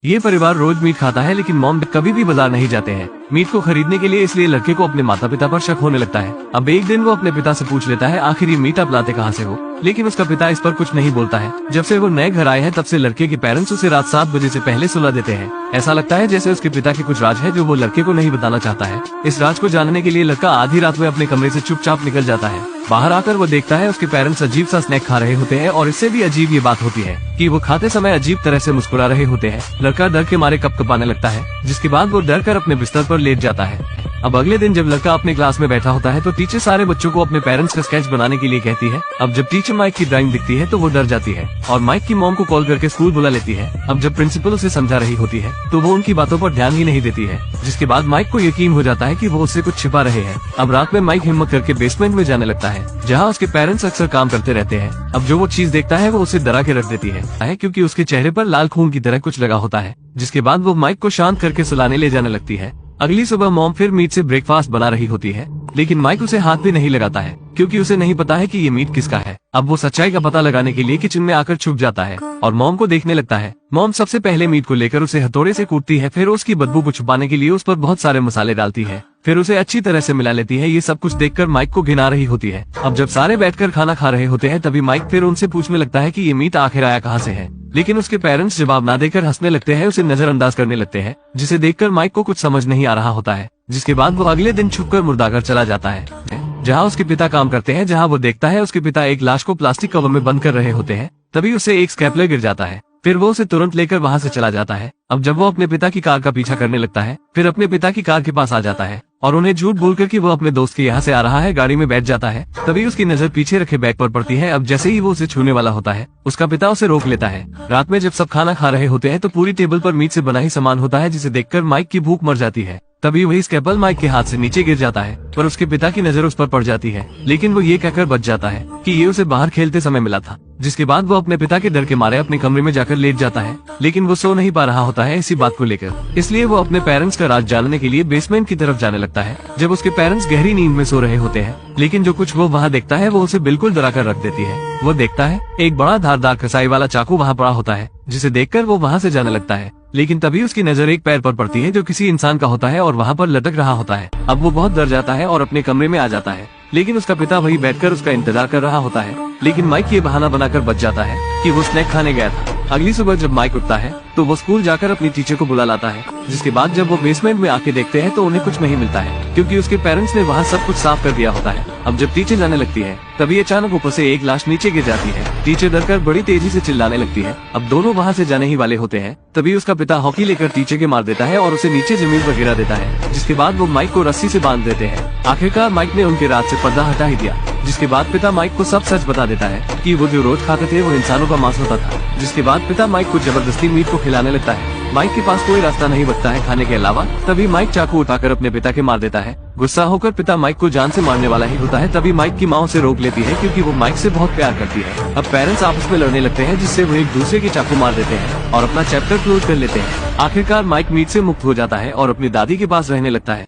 ये परिवार रोज मीट खाता है, लेकिन मॉम कभी भी बाजार नहीं जाते हैं मीट को खरीदने के लिए। इसलिए लड़के को अपने माता पिता पर शक होने लगता है। अब एक दिन वो अपने पिता से पूछ लेता है, आखिर ये मीट आप लाते कहाँ से हो? लेकिन उसका पिता इस पर कुछ नहीं बोलता है। जब से वो नए घर आए हैं तब से लड़के के पेरेंट्स उसे रात 7 बजे से पहले सुला देते हैं। ऐसा लगता है जैसे उसके पिता के कुछ राज है जो वो लड़के को नहीं बताना चाहता है। इस राज को जानने के लिए लड़का आधी रात में अपने कमरे से चुपचाप निकल जाता है। बाहर आकर वो देखता है उसके पेरेंट्स अजीब सा स्नैक खा रहे होते हैं, और इससे भी अजीब ये बात होती है कि वो खाते समय अजीब तरह से मुस्कुरा रहे होते हैं। लड़का डर के मारे कपकपाने लगता है, जिसके बाद वो डर कर अपने बिस्तर पर लेट जाता है। अब अगले दिन जब लड़का अपने क्लास में बैठा होता है तो टीचर सारे बच्चों को अपने पेरेंट्स का स्केच बनाने के लिए कहती है। अब जब टीचर माइक की ड्राइंग दिखती है तो वो डर जाती है और माइक की मॉम को कॉल करके स्कूल बुला लेती है। अब जब प्रिंसिपल उसे समझा रही होती है तो वो उनकी बातों पर ध्यान ही नहीं देती है, जिसके बाद माइक को यकीन हो जाता है कि वो उससे कुछ छिपा रहे हैं। अब रात में माइक हिम्मत करके बेसमेंट में जाने लगता है, जहाँ उसके पेरेंट्स अक्सर काम करते रहते हैं। अब जो वो चीज देखता है वो उसे डरा के रख देती है, क्योंकि उसके चेहरे पर लाल खून की तरह कुछ लगा होता है। जिसके बाद वो माइक को शांत करके सुलाने ले जाने लगती है। अगली सुबह मॉम फिर मीट से ब्रेकफास्ट बना रही होती है, लेकिन माइक उसे हाथ भी नहीं लगाता है, क्योंकि उसे नहीं पता है कि ये मीट किसका है। अब वो सच्चाई का पता लगाने के लिए किचन में आकर छुप जाता है और मॉम को देखने लगता है। मॉम सबसे पहले मीट को लेकर उसे हथौड़े से कूटती है, फिर उसकी बदबू को छुपाने के लिए उस पर बहुत सारे मसाले डालती है, फिर उसे अच्छी तरह से मिला लेती है। ये सब कुछ देखकर माइक को घिना रही होती है। अब जब सारे बैठकर खाना खा रहे होते हैं तभी माइक फिर उनसे पूछने लगता है कि ये मीट आखिर आया कहाँ से है, लेकिन उसके पेरेंट्स जवाब ना देकर हंसने लगते हैं, उसे नजरअंदाज करने लगते हैं, जिसे देखकर माइक को कुछ समझ नहीं आ रहा होता है। जिसके बाद वो अगले दिन छुपकर मुर्दाघर चला जाता है, जहाँ उसके पिता काम करते हैं। जहाँ वो देखता है उसके पिता एक लाश को प्लास्टिक कवर में बंद कर रहे होते हैं। तभी उसे एक स्केपलर गिर जाता है, फिर वो उसे तुरंत लेकर वहाँ से चला जाता है। अब जब वो अपने पिता की कार का पीछा करने लगता है, फिर अपने पिता की कार के पास आ जाता है और उन्हें झूठ बोलकर कि वो अपने दोस्त के यहाँ से आ रहा है गाड़ी में बैठ जाता है। तभी उसकी नजर पीछे रखे बैग पर पड़ती है। अब जैसे ही वो उसे छूने वाला होता है, उसका पिता उसे रोक लेता है। रात में जब सब खाना खा रहे होते हैं तो पूरी टेबल पर मीट से बना ही सामान होता है, जिसे देखकर माइक की भूख मर जाती है। तभी वही स्केपल माइक के हाथ से नीचे गिर जाता है, पर उसके पिता की नजर उस पर पड़ जाती है, लेकिन वो ये कहकर बच जाता है कि ये उसे बाहर खेलते समय मिला था। जिसके बाद वो अपने पिता के डर के मारे अपने कमरे में जाकर लेट जाता है, लेकिन वो सो नहीं पा रहा होता है इसी बात को लेकर। इसलिए वो अपने पेरेंट्स का राज जानने के लिए बेसमेंट की तरफ जाने लगता है। जब उसके पेरेंट्स गहरी नींद में सो रहे होते हैं, लेकिन जो कुछ वो वहाँ देखता है वो उसे बिल्कुल डरा कर रख देती है। वो देखता है एक बड़ा धारदार कसाई वाला चाकू वहाँ पड़ा होता है, जिसे देखकर वो वहाँ से जाने लगता है। लेकिन तभी उसकी नजर एक पैर पर पड़ती है जो किसी इंसान का होता है और वहाँ पर लटक रहा होता है। अब वो बहुत डर जाता है और अपने कमरे में आ जाता है, लेकिन उसका पिता वही बैठकर उसका इंतजार कर रहा होता है। लेकिन माइक ये बहाना बनाकर बच जाता है कि वो स्नैक खाने गया था। अगली सुबह जब माइक उठता है तो वो स्कूल जाकर अपनी टीचर को बुला लाता है। जिसके बाद जब वो बेसमेंट में आके देखते हैं तो उन्हें कुछ नहीं मिलता है, क्योंकि उसके पेरेंट्स ने वहाँ सब कुछ साफ कर दिया होता है। अब जब टीचर जाने लगती है तभी अचानक ऊपर से एक लाश नीचे गिर जाती है। टीचर डरकर बड़ी तेजी से चिल्लाने लगती है। अब दोनों वहाँ से जाने ही वाले होते हैं, तभी उसका पिता हॉकी लेकर टीचर के मार देता है और उसे नीचे जमीन पर गिरा देता है। जिसके बाद वो माइक को रस्सी से बांध देते हैं। आखिरकार माइक ने उनके राज से पर्दा हटा ही दिया। जिसके बाद पिता माइक को सब सच बता देता है कि वो जो रोज खाते थे वो इंसानों का मांस होता था। जिसके बाद पिता माइक को जबरदस्ती मीट को खिलाने लगता है। माइक के पास कोई रास्ता नहीं बचता है खाने के अलावा। तभी माइक चाकू उठाकर अपने पिता के मार देता है। गुस्सा होकर पिता माइक को जान से मारने वाला ही होता है, तभी माइक की माँ उसे रोक लेती है, क्योंकि वो माइक से बहुत प्यार करती है। अब पेरेंट्स आपस में लड़ने लगते हैं, जिससे वो एक दूसरे के चाकू मार देते हैं और अपना चैप्टर क्लोज कर लेते हैं। आखिरकार माइक मीट से मुक्त हो जाता है और अपनी दादी के पास रहने लगता है।